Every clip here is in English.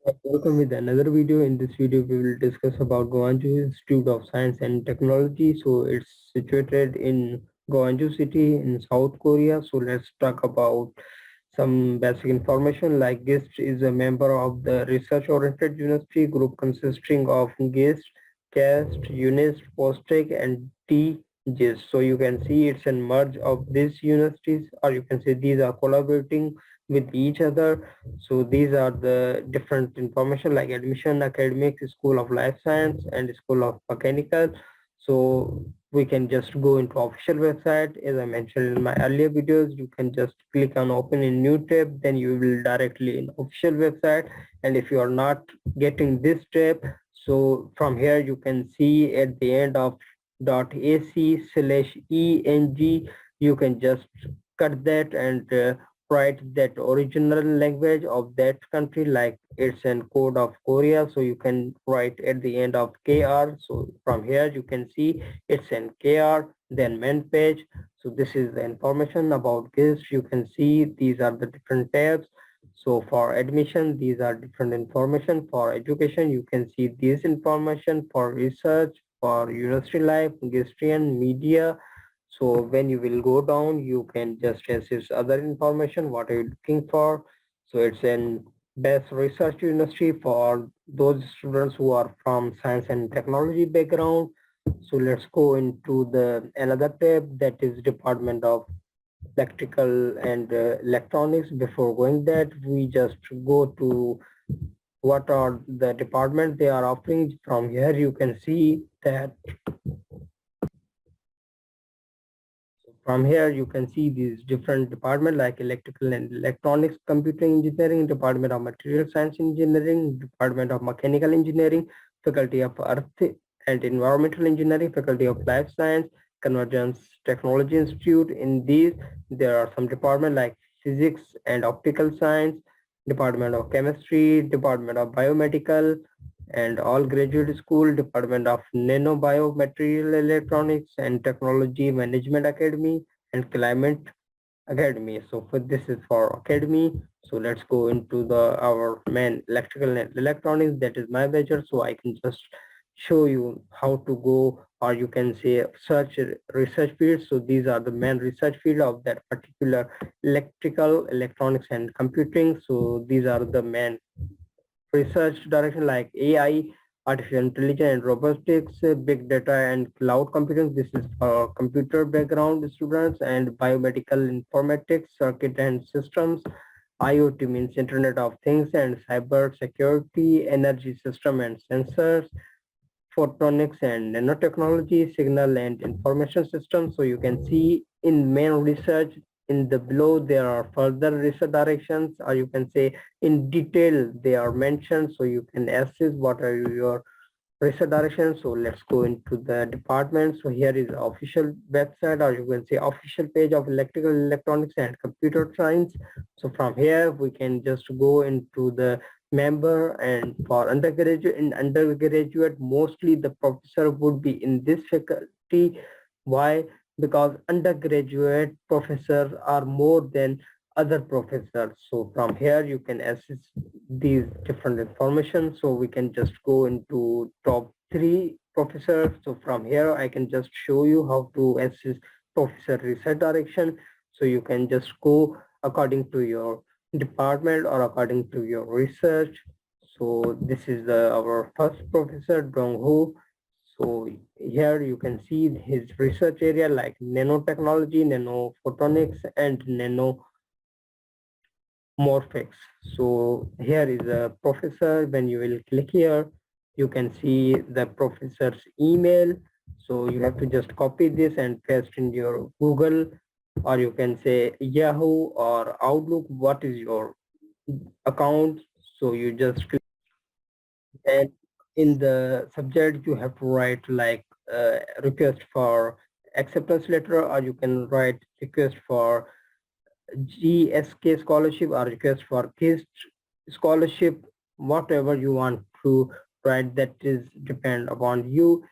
Welcome with another video. In this video, we will discuss about Gwangju Institute of Science and Technology. So it's situated in Gwangju City in South Korea. So let's talk about some basic information. Like GIST is a member of the research-oriented university group consisting of GIST, CAST, UNIST, POSTEC, and TGIST. So you can see it's a merge of these universities, or you can say these are collaborating with each other. So these are the different information like admission, academics, school of life science, and school of mechanical. So we can just go into official website. As I mentioned in my earlier videos, you can just click on open in new tab, then you will directly in official website. And if you are not getting this tab, so from here you can see at the end of .ac/eng, you can just cut that and write that original language of that country, like it's an code of Korea, so you can write at the end of KR. So from here you can see it's an KR, then main page. So this is the information about this. You can see these are the different tabs. So for admission, these are different information. For education, you can see this information. For research, for university life, Gistrian media. So when you will go down, you can just access other information. What are you looking for? So it's an best research university for those students who are from science and technology background. So let's go into the another tab, that is Department of Electrical and Electronics. Before going that, we just go to what are the departments they are offering. From here you can see that from here you can see these different departments like electrical and electronics, computing engineering, department of material science engineering, department of mechanical engineering, faculty of earth and environmental engineering, faculty of life science, convergence technology institute. In these there are some departments like physics and optical science, department of chemistry, department of biomedical, and all graduate school, department of nanobiomaterial electronics and technology management academy, and climate academy. So for this is for academy. So let's go into the our main electrical and electronics, that is my major. So I can just show you how to go, or you can say search research fields. So these are the main research field of that particular electrical, electronics and computing. So these are the main research direction like AI, artificial intelligence and robotics, big data and cloud computing. This is for computer background students, and biomedical informatics, circuit and systems. IoT means Internet of Things and cyber security, energy system and sensors, photonics and nanotechnology, signal and information systems. So you can see in main research in the below there are further research directions, or you can say in detail they are mentioned, so you can assess what are your research directions. So let's go into the department. So here is the official website, or you can say official page of electrical, electronics and computer science. So from here we can just go into the member, and for undergraduate, in undergraduate mostly the professor would be in this faculty. Why? Because undergraduate professors are more than other professors. So from here you can access these different information. So we can just go into top 3 professors. So from here I can just show you how to access professor research direction. So you can just go according to your department or according to your research. So this is our first professor, Dong Ho. So here you can see his research area like nanotechnology, nanophotonics and nanomorphics. So here is a professor. When you will click here, you can see the professor's email. So you have to just copy this and paste in your Google, or you can say Yahoo or Outlook. What is your account? So you just click, and in the subject you have to write like request for acceptance letter, or you can write request for GSK scholarship or request for KIST scholarship. Whatever you want to write, that is depend upon you,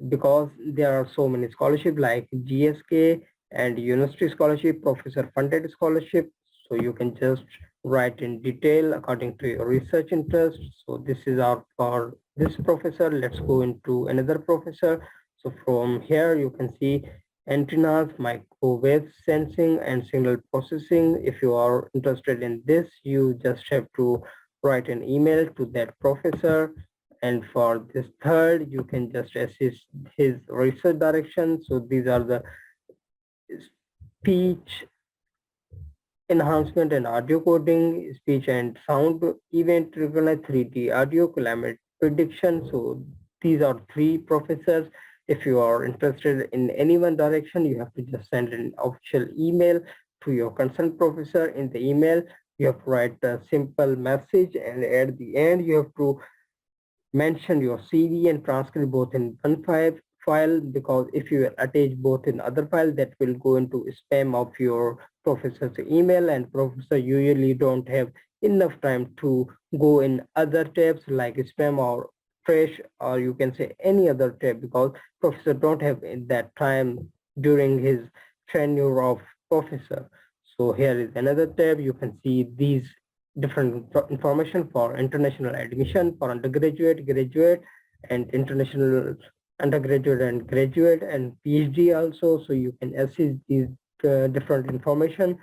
because there are so many scholarship like GSK and university scholarship, professor funded scholarship. So you can just write in detail according to your research interest. So this is our for this professor. Let's go into another professor. So from here you can see antennas, microwave sensing and signal processing. If you are interested in this, you just have to write an email to that professor. And for this third, you can just assist his research direction. So these are the speech enhancement and audio coding, speech and sound event recognize 3D audio, climate prediction. So these are three professors. If you are interested in any one direction, you have to just send an official email to your concerned professor. In the email, you have to write a simple message, and at the end, you have to mention your CV and transcript both in one file, because if you attach both in other file, that will go into spam of your professor's email, and professor usually don't have enough time to go in other tabs like spam or fresh, or you can say any other tab, because professor don't have that time during his tenure of professor. So here is another tab. You can see these different information for international admission for undergraduate, graduate, and international undergraduate and graduate and PhD also. So you can access these different information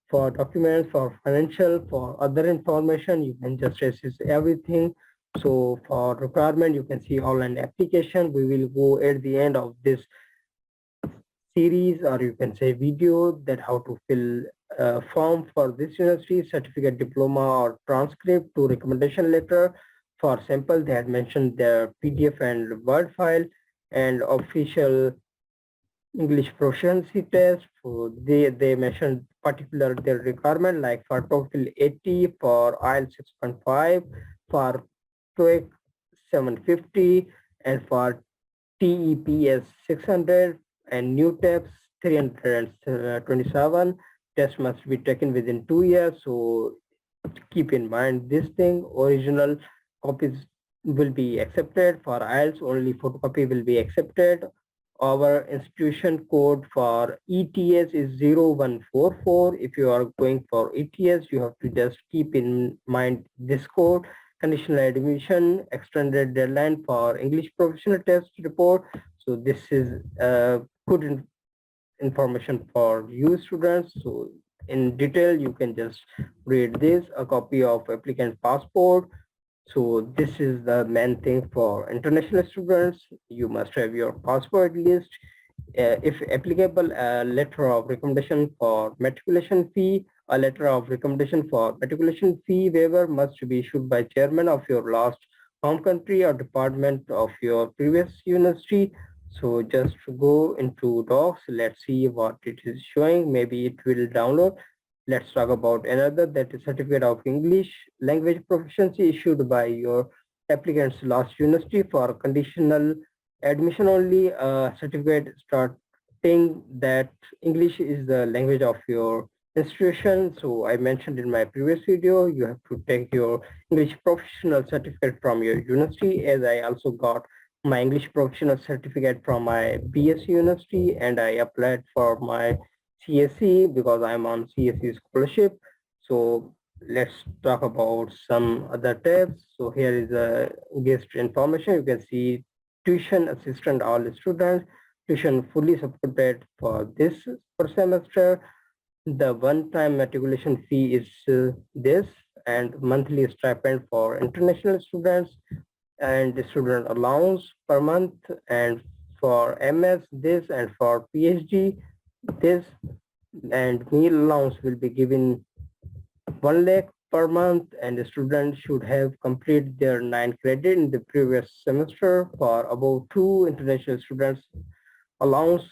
for documents, for financial, for other information. You can just access everything. So for requirement, you can see online application. We will go at the end of this series, or you can say video, that how to fill a form for this university, certificate, diploma, or transcript to recommendation letter. For sample, they had mentioned their PDF and Word file, and official English proficiency test. So they mentioned particular their requirement, like for TOEFL 80, for IELTS 6.5, for TOEIC 750, and for TEPS 600, and new tabs 327. Test must be taken within 2 years. So keep in mind this thing. Original copies will be accepted. For IELTS, only photocopy will be accepted. Our institution code for ETS is 0144. If you are going for ETS, you have to just keep in mind this code. Conditional admission, extended deadline for English professional test report. So this is good information for you students. So in detail, you can just read this. A copy of applicant passport. So this is the main thing for international students. You must have your passport list. If applicable, a letter of recommendation for matriculation fee. A letter of recommendation for matriculation fee waiver must be issued by chairman of your last home country or department of your previous university. So just go into docs. Let's see what it is showing. Maybe it will download. Let's talk about another, that is certificate of English language proficiency issued by your applicant's last university for conditional admission only. Certificate starting that English is the language of your institution. So I mentioned in my previous video, you have to take your English professional certificate from your university, as I also got my English professional certificate from my BS university, and I applied for my CSE because I'm on CSE scholarship. So let's talk about some other tabs. So here is a guest information. You can see tuition assistant all students, tuition fully supported for this per semester. The one-time matriculation fee is this, and monthly stipend for international students, and the student allowance per month, and for MS this, and for PhD this, and meal allowance will be given 1 lakh per month, and the student should have completed their 9 credit in the previous semester. For above 2 international students, allowance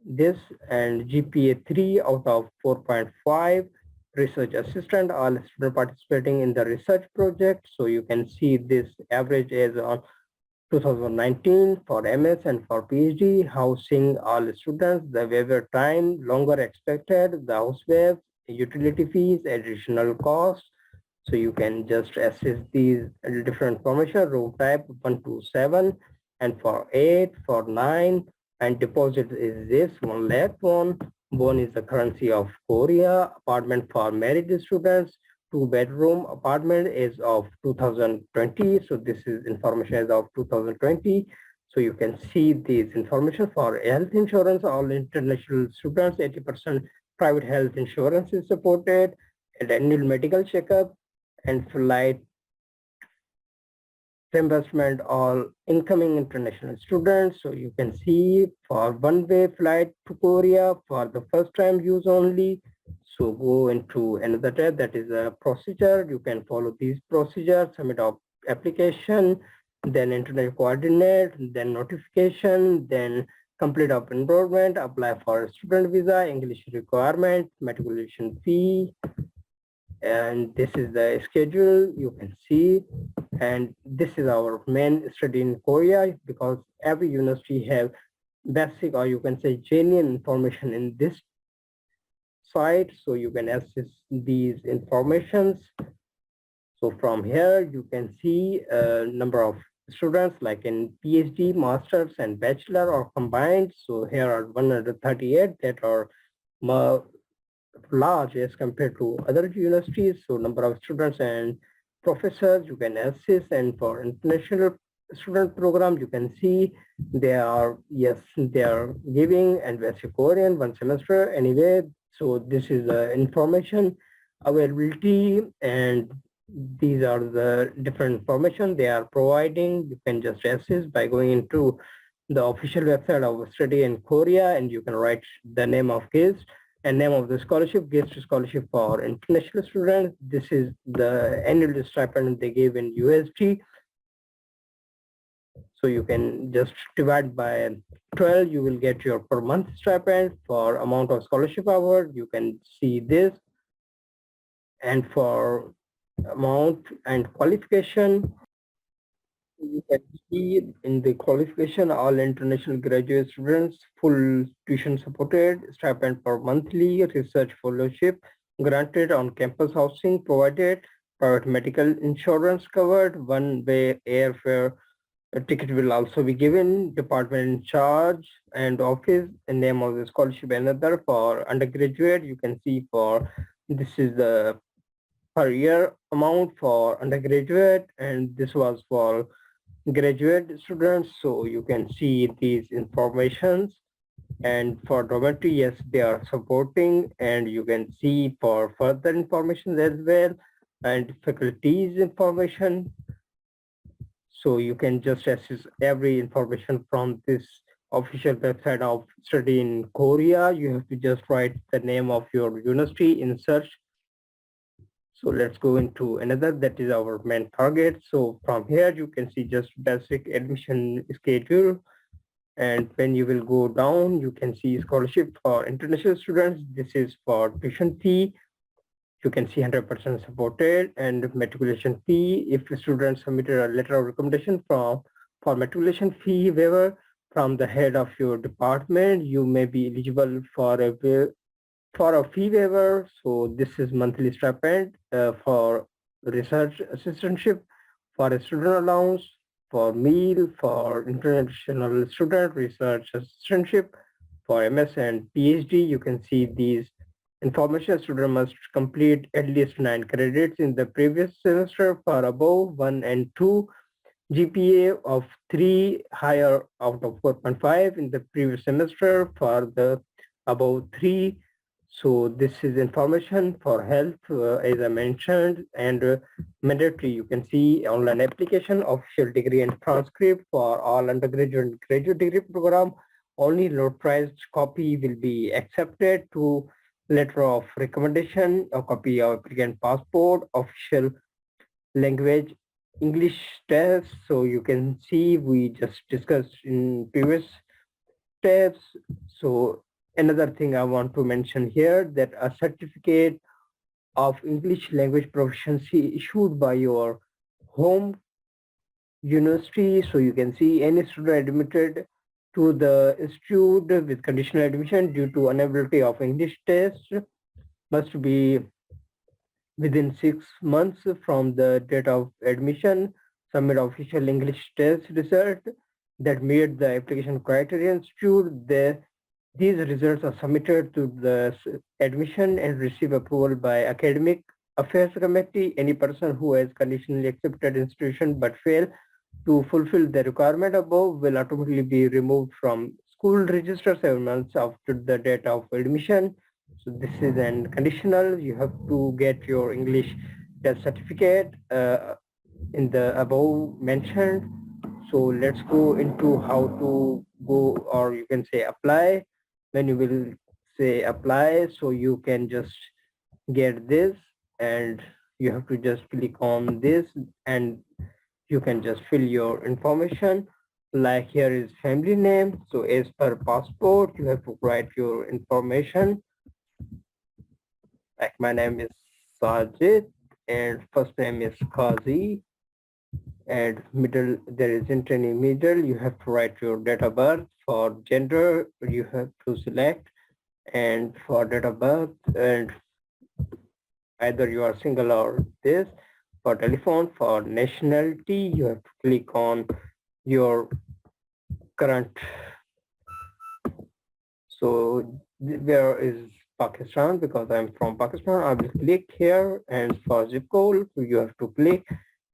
this, and GPA 3 out of 4.5. Research assistant, all students participating in the research project. So you can see this average is on 2019 for MS, and for PhD. Housing all students, the waiver time longer expected, the house waive, utility fees, additional costs. So you can just assess these different information. Room type 1 to 7, and for 8, for 9, and deposit is this 1 lakh won. Won is the currency of Korea. Apartment for married students, 2-bedroom apartment is of 2020. So this is information as of 2020. So you can see this information for health insurance. All international students, 80% private health insurance is supported, and annual medical checkup and flight reimbursement all incoming international students. So you can see for one-way flight to Korea for the first time use only. So go into another tab, that is a procedure. You can follow these procedures, submit of application, then internet coordinate, then notification, then complete of enrollment, apply for student visa, English requirement, matriculation fee, and this is the schedule you can see. And this is our main study in Korea, because every university have basic, or you can say genuine information in this site, so you can access these informations. So from here you can see a number of students like in PhD, masters and bachelor are combined. So here are 138 that are large as compared to other universities. So number of students and professors you can assess, and for international student program you can see they are, yes, they are giving and basic Korean 1 semester anyway. So this is the information availability, and these are the different information they are providing. You can just assess by going into the official website of study in Korea, and you can write the name of guest and name of the scholarship, guest scholarship for international students. This is the annual stipend they gave in USD. So you can just divide by 12, you will get your per month stipend. For amount of scholarship award, you can see this. And for amount and qualification, you can see in the qualification, all international graduate students, full tuition supported, stipend for monthly, research fellowship granted, on campus housing provided, private medical insurance covered, one-way airfare ticket will also be given, department in charge and office, and name of the scholarship another. For undergraduate, you can see for this is the per year amount for undergraduate, and this was for graduate students. So you can see these informations. And for dormitory, yes, they are supporting, and you can see for further information as well, and faculties information. So you can just access every information from this official website of study in Korea. You have to just write the name of your university in search. So let's go into another, that is our main target. So from here you can see just basic admission schedule, and when you will go down you can see scholarship for international students. This is for tuition fee, you can see 100% supported, and matriculation fee. If students submitted a letter of recommendation for matriculation fee waiver from the head of your department, you may be eligible for a fee waiver. So this is monthly stipend for research assistantship, for a student allowance, for meal, for international student research assistantship, for MS and PhD. You can see these information. Student must complete at least 9 credits in the previous semester for above 1 and 2, GPA of 3 higher out of 4.5 in the previous semester for the above 3. So this is information for health, as I mentioned, and mandatory. You can see online application, official degree and transcript for all undergraduate and graduate degree program. Only notarized copy will be accepted to letter of recommendation, a copy of applicant passport, official language English test. So you can see we just discussed in previous steps. So another thing I want to mention here, that a certificate of English language proficiency issued by your home university. So you can see any student admitted to the institute with conditional admission due to inability of English test must be within 6 months from the date of admission submit official English test result that meet the application criteria institute. These results are submitted to the admission and receive approval by academic Affairs Committee, any person who has conditionally accepted institution but fail to fulfill the requirement above will automatically be removed from school register 7 months after the date of admission. So this is an conditional. You have to get your English test certificate in the above mentioned. So let's go into how to go, or you can say apply. When you will say apply, so you can just get this, and you have to just click on this, and you can just fill your information. Like here is family name, so as per passport you have to write your information. Like my name is Sajid and first name is Qazi, and middle there isn't any middle. You have to write your date of birth. For gender you have to select, and for date of birth, and either you are single or this. For telephone, for nationality you have to click on your current. So where is Pakistan? Because I'm from Pakistan, I will click here, and for zip code you have to click,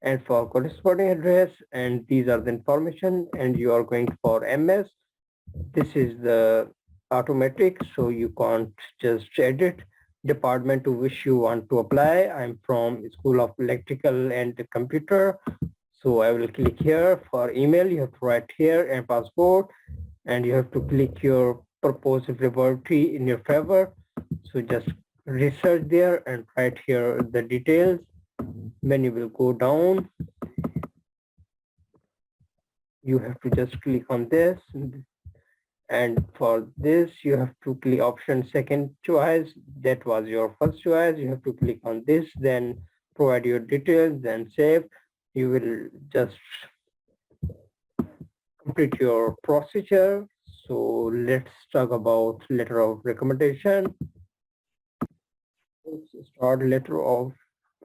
and for corresponding address, and these are the information, and you are going for MS. This is the automatic, so you can't just edit department to which you want to apply. I'm from School of Electrical and Computer, so I will click here. For email you have to write here, and passport, and you have to click your proposed laboratory in your favor. So just research there and write here the details. When you will go down, you have to just click on this, and for this you have to click option second choice. That was your first choice. You have to click on this, then provide your details, then save. You will just complete your procedure. So let's talk about letter of recommendation. Let's start letter of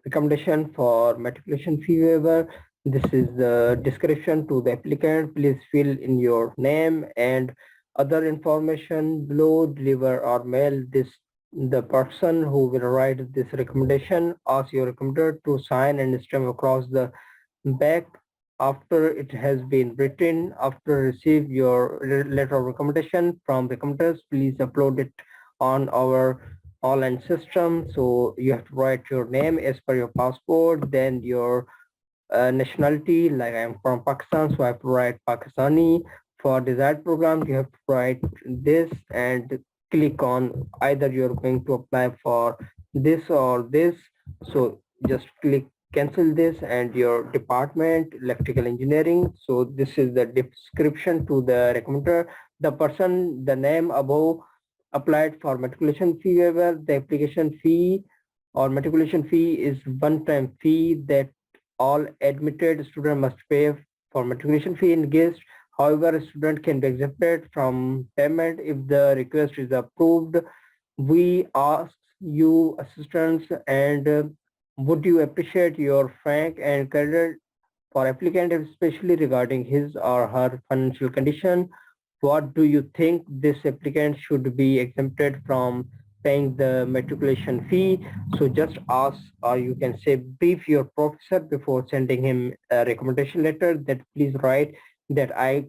recommendation for matriculation fee waiver. This is the description to the applicant. Please fill in your name and other information below. Deliver or mail this the person who will write this recommendation. Ask your recommender to sign and stamp across the back after it has been written. After receive your letter of recommendation from recommenders, please upload it on our online system. So you have to write your name as per your passport, then your nationality. Like I'm from Pakistan, so I have to write Pakistani. For desired program you have to write this, and click on either you're going to apply for this or this. So just click cancel this, and your department electrical engineering. So this is the description to the recommender. The person, the name above applied for matriculation fee waiver. The application fee or matriculation fee is one-time fee that all admitted student must pay for matriculation fee in GIST. However, a student can be exempted from payment if the request is approved. We ask you assistance, and would you appreciate your frank and candid for applicant, especially regarding his or her financial condition. What do you think this applicant should be exempted from paying the matriculation fee? So just ask, or you can say brief your professor before sending him a recommendation letter, that please write that I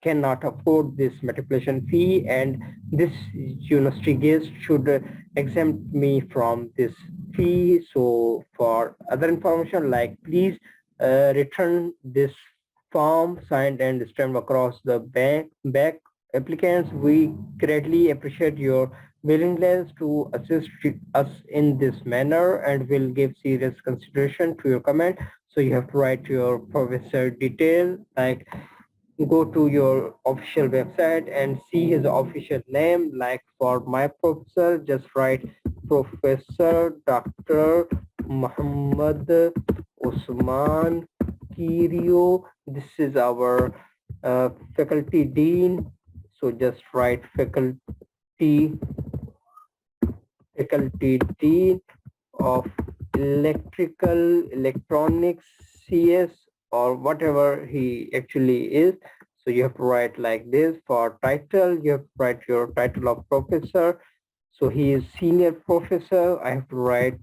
cannot afford this matriculation fee, and this university guest should exempt me from this fee. So for other information, like please return this form signed and stamped across the back. Applicants, we greatly appreciate your willingness to assist us in this manner, and will give serious consideration to your comment. So you have to write your professor detail, like go to your official website and see his official name. Like for my professor, just write Professor Dr. Muhammad Usman Kirio. This is our faculty dean. So just write faculty dean of electrical electronics CS, or whatever he actually is. So you have to write like this. For title, you have to write your title of professor. So he is senior professor. I have to write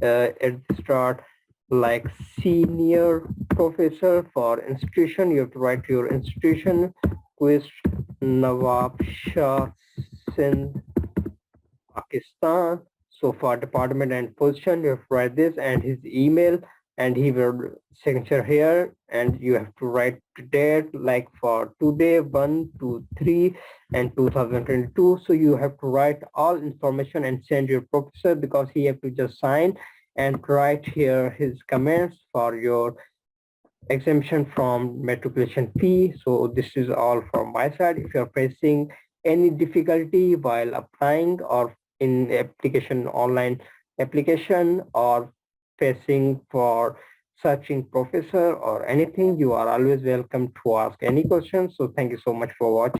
at the start, like senior professor for institution. You have to write your institution, Quest Nawab Shah Sindh, Pakistan. So for department and position, you have to write this and his email, and he will signature here, and you have to write the date like for today 1 to 3 and 2022. So you have to write all information and send your professor, because he have to just sign and write here his comments for your exemption from matriculation fee. So this is all from my side. If you're facing any difficulty while applying or in application, online application, or facing for searching professor or anything, you are always welcome to ask any questions. So thank you so much for watching.